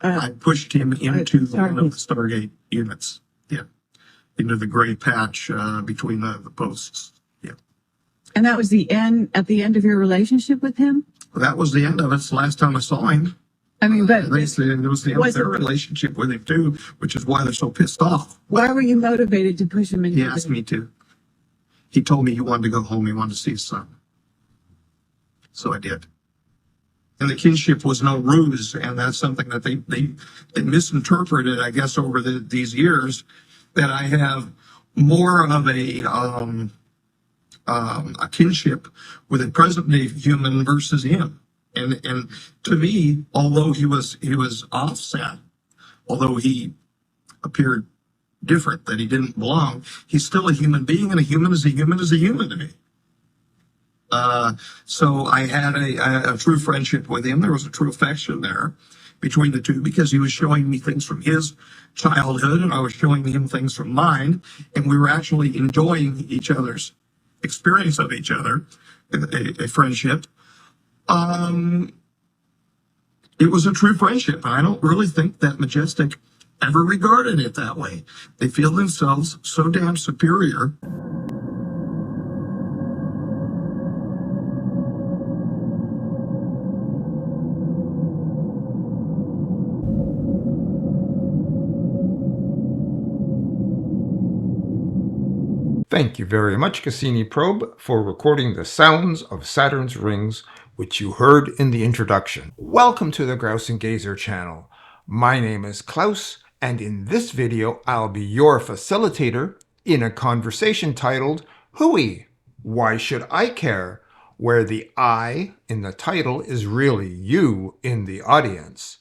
I pushed him into one of the Stargate units. Yeah, into the gray patch between the posts. Yeah. And that was the end, at the end of your relationship with him? That was the end of it. It's the last time I saw him. I mean, but They said it was the end of their relationship with him too, which is why they're so pissed off. Why were you motivated to push him into He asked me to. He told me he wanted to go home. He wanted to see his son. So I did. And the kinship was no ruse, and that's something that they misinterpreted, I guess, over these years, that I have more of a kinship with a present-day human versus him. And to me, although he was offset, although he appeared different, that he didn't belong, he's still a human being, and a human is a human is a human to me. So I had a true friendship with him. There was a true affection there between the two, because he was showing me things from his childhood and I was showing him things from mine, and we were actually enjoying each other's experience of each other, a friendship. It was a true friendship, and I don't really think that Majestic ever regarded it that way. They feel themselves so damn superior. Thank you very much, Cassini Probe, for recording the sounds of Saturn's rings, which you heard in the introduction. Welcome to the Grouse and Gazer channel. My name is Klaus, and in this video, I'll be your facilitator in a conversation titled, Hooey, Why Should I Care? Where the I in the title is really you in the audience.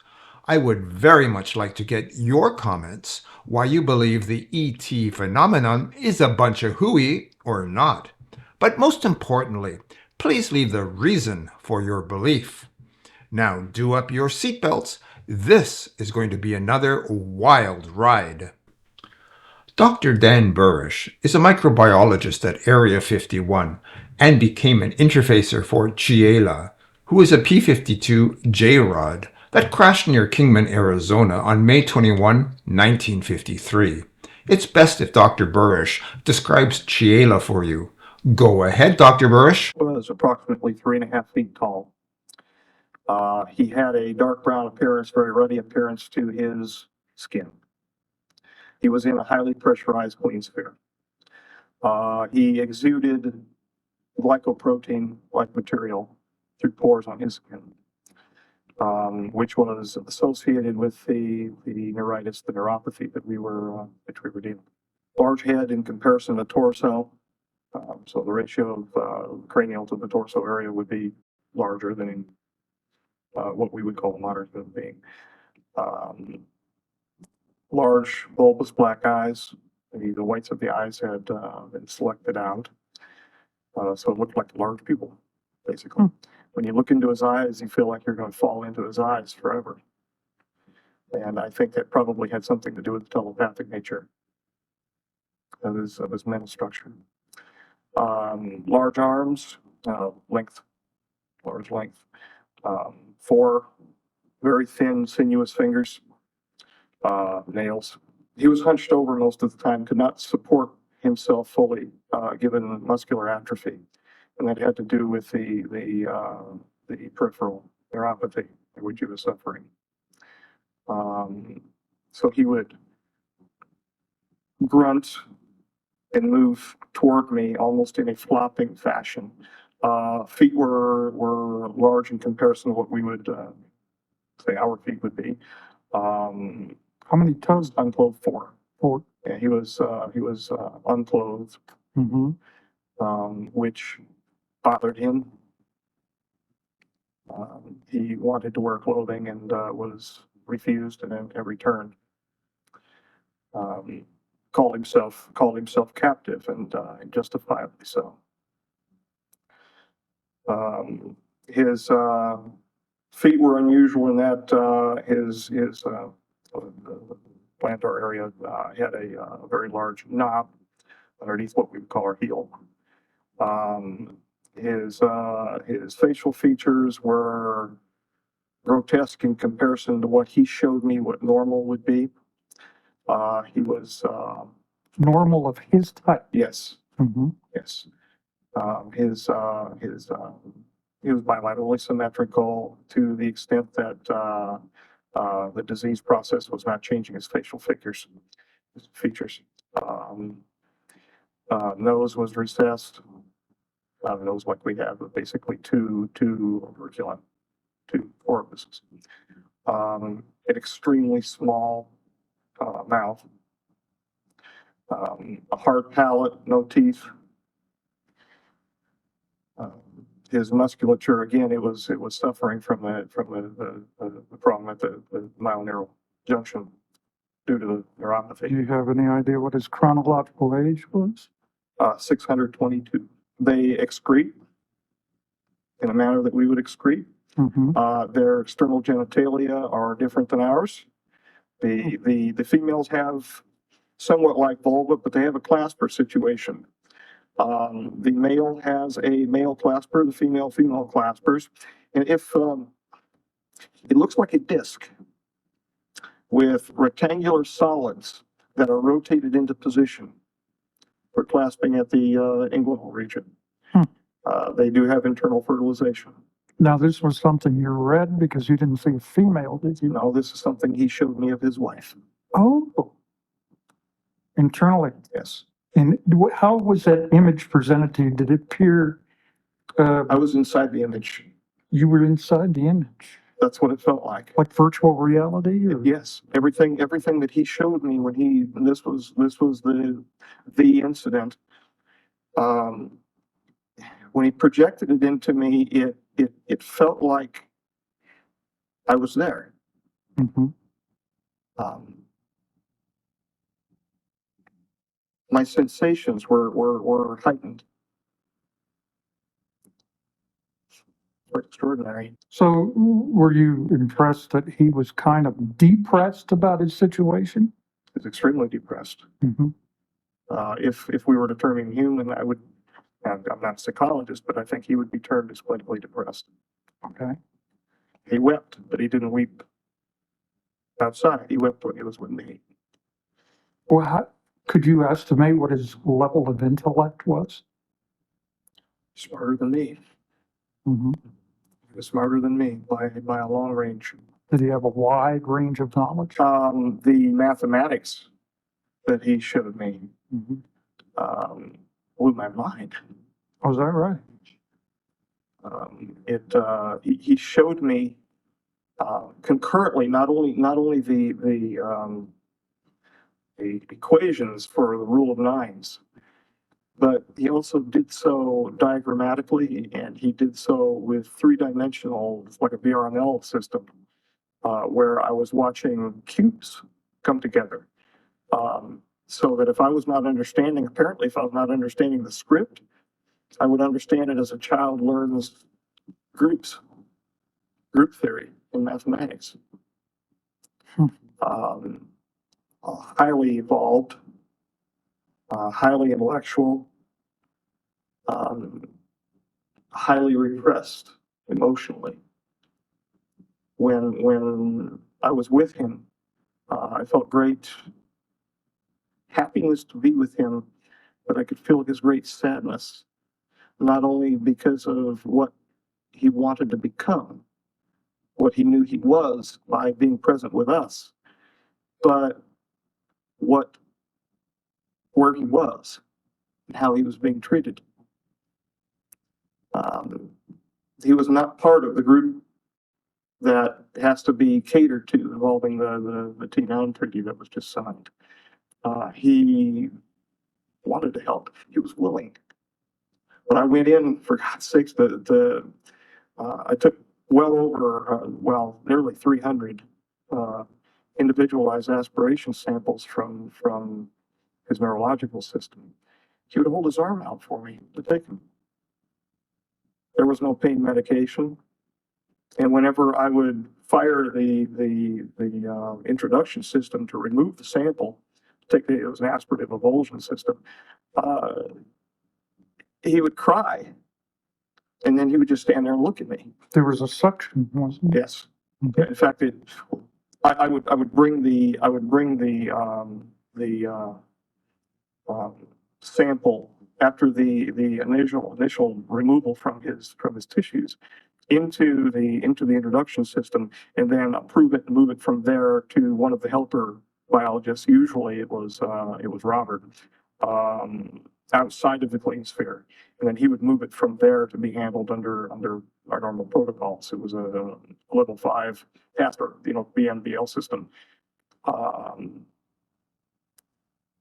I would very much like to get your comments why you believe the E.T. phenomenon is a bunch of hooey or not. But most importantly, please leave the reason for your belief. Now do up your seatbelts. This is going to be another wild ride. Dr. Dan Burisch is a microbiologist at Area 51 and became an interfacer for Chiela, who is a P-52 J-Rod that crashed near Kingman, Arizona on May 21, 1953. It's best if Dr. Burisch describes Chiela for you. Go ahead, Dr. Burisch. He was approximately 3.5 feet tall. He had a dark brown appearance, very ruddy appearance to his skin. He was in a highly pressurized clean sphere. He exuded glycoprotein-like material through pores on his skin, which was associated with the neuritis, the neuropathy that we were dealing with. Large head in comparison to torso. So the ratio of cranial to the torso area would be larger than in what we would call a modern human being. Large bulbous black eyes. The whites of the eyes had been selected out. So it looked like a large pupil, basically. When you look into his eyes, you feel like you're going to fall into his eyes forever. And I think that probably had something to do with the telepathic nature of his mental structure. Large arms, large length. 4 very thin, sinuous fingers, nails. He was hunched over most of the time, could not support himself fully, given muscular atrophy. And that had to do with the peripheral neuropathy which he was suffering. So he would grunt and move toward me almost in a flopping fashion. Feet were large in comparison to what we would say our feet would be. How many toes? Unclothed 4. 4. Yeah, he was unclothed, which bothered him. He wanted to wear clothing and was refused and returned. Called himself captive, and justifiably so. His feet were unusual in that his plantar area had a very large knob underneath what we would call our heel. His facial features were grotesque in comparison to what he showed me what normal would be. He was, Normal of his type. yes, Mm-hmm. yes. He was bilaterally symmetrical to the extent that the disease process was not changing his facial features. Nose was recessed. Nose like we have, but basically two operculum, two orifices. An extremely small mouth. A hard palate, no teeth. His musculature, again, it was suffering from the problem at the myoneural junction due to the Do neuropathy. you have any idea what his chronological age was? 622. They excrete in a manner that we would excrete. Mm-hmm. Their external genitalia are different than ours. The females have somewhat like vulva, but they have a clasper situation. The male has a male clasper, the female claspers. And if it looks like a disc with rectangular solids that are rotated into position for clasping at the inguinal region. They do have internal fertilization. Now, this was something you read because you didn't see a female, did you? No, this is something he showed me of his wife. Oh, internally. Yes. And how was that image presented to you? Did it appear I was inside the image. you were inside the image? That's what it felt like. Like virtual reality? Or? Yes, everything that he showed me when this was the incident. When he projected it into me, it felt like I was there. Mm-hmm. My sensations were heightened. Extraordinary. So were you impressed that he was kind of depressed about his situation? He's extremely depressed. Mm-hmm. If we were determining human, I'm not a psychologist, but I think he would be termed as clinically depressed. Okay. He wept, but he didn't weep outside. He wept when he was with me. Well, could you estimate what his level of intellect was? Smarter than me. Mm-hmm. He was smarter than me by a long range. Did he have a wide range of knowledge? The mathematics that he showed me blew my mind. Oh, is that right? He showed me concurrently not only the equations for the rule of nines, but he also did so diagrammatically, and he did so with three-dimensional, like a VRML system, where I was watching cubes come together. So that if I was not understanding the script, I would understand it as a child learns group theory in mathematics. Highly evolved, highly intellectual, highly repressed emotionally. When I was with him, I felt great happiness to be with him, but I could feel his great sadness, not only because of what he wanted to become, what he knew he was by being present with us, but where he was and how he was being treated. He was not part of the group that has to be catered to involving the T9 treaty that was just signed. He wanted to help. He was willing. When I went in, for God's sakes, I took well over, nearly 300 individualized aspiration samples from his neurological system. He would hold his arm out for me to take them. There was no pain medication. And whenever I would fire the introduction system to remove the sample, it was an aspirative avulsion system, he would cry. And then he would just stand there and look at me. There was a suction, wasn't there? Yes. In fact, I would bring the sample after the initial removal from his tissues into the introduction system, and then approve it and move it from there to one of the helper biologists. Usually it was Robert, outside of the clean sphere, and then he would move it from there to be handled under our normal protocols. It was a level 5 TASPER, BNBL system.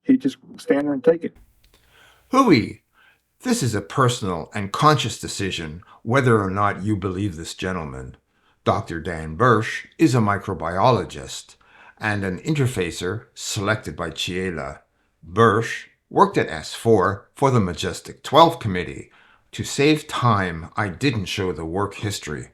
He'd just stand there and take it. Hooey! This is a personal and conscious decision whether or not you believe this gentleman. Dr. Dan Burisch is a microbiologist and an interfacer selected by Chiela. Burisch worked at S4 for the Majestic 12 Committee. To save time, I didn't show the work history.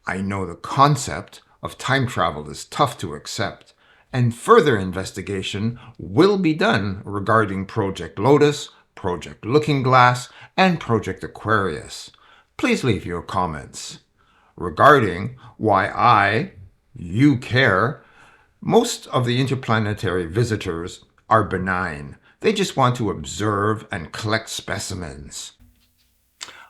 I know the concept of time travel is tough to accept, and further investigation will be done regarding Project Lotus, Project Looking Glass, and Project Aquarius. Please leave your comments. Regarding why you care, most of the interplanetary visitors are benign. They just want to observe and collect specimens.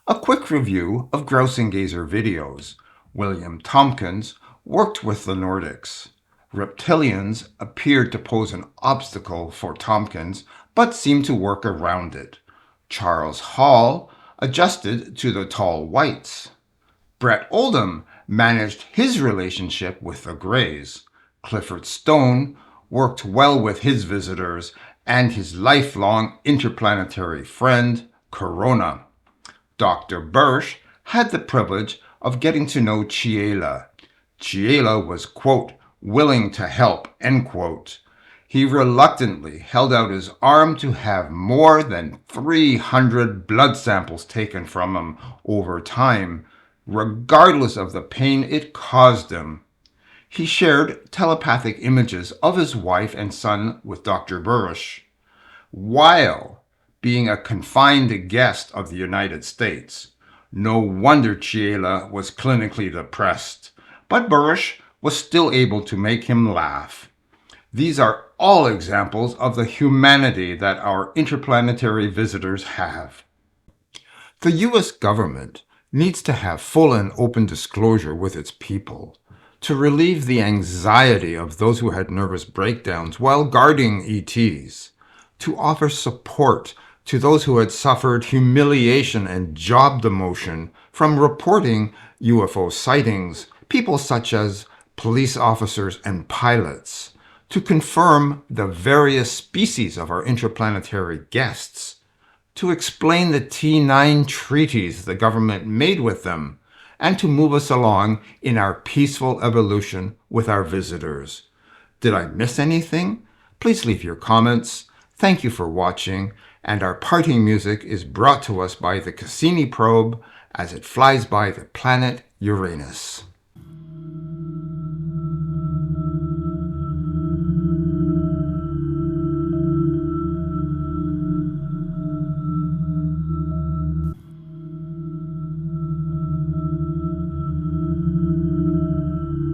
A quick review of Grouse and Gazer videos. William Tompkins worked with the Nordics. Reptilians appeared to pose an obstacle for Tompkins, but seemed to work around it. Charles Hall adjusted to the tall whites. Brett Oldham managed his relationship with the Greys. Clifford Stone worked well with his visitors and his lifelong interplanetary friend, Corona. Dr. Burisch had the privilege of getting to know Chiela. Chiela was, quote, willing to help, end quote. He reluctantly held out his arm to have more than 300 blood samples taken from him over time, regardless of the pain it caused him. He shared telepathic images of his wife and son with Dr. Burisch, while being a confined guest of the United States. No wonder Chiela was clinically depressed, but Burisch was still able to make him laugh. These are all examples of the humanity that our interplanetary visitors have. The U.S. government needs to have full and open disclosure with its people to relieve the anxiety of those who had nervous breakdowns while guarding E.T.s, to offer support to those who had suffered humiliation and job demotion from reporting UFO sightings, people such as police officers and pilots, to confirm the various species of our interplanetary guests, to explain the T9 treaties the government made with them, and to move us along in our peaceful evolution with our visitors. Did I miss anything? Please leave your comments. Thank you for watching, and our parting music is brought to us by the Cassini probe as it flies by the planet Uranus.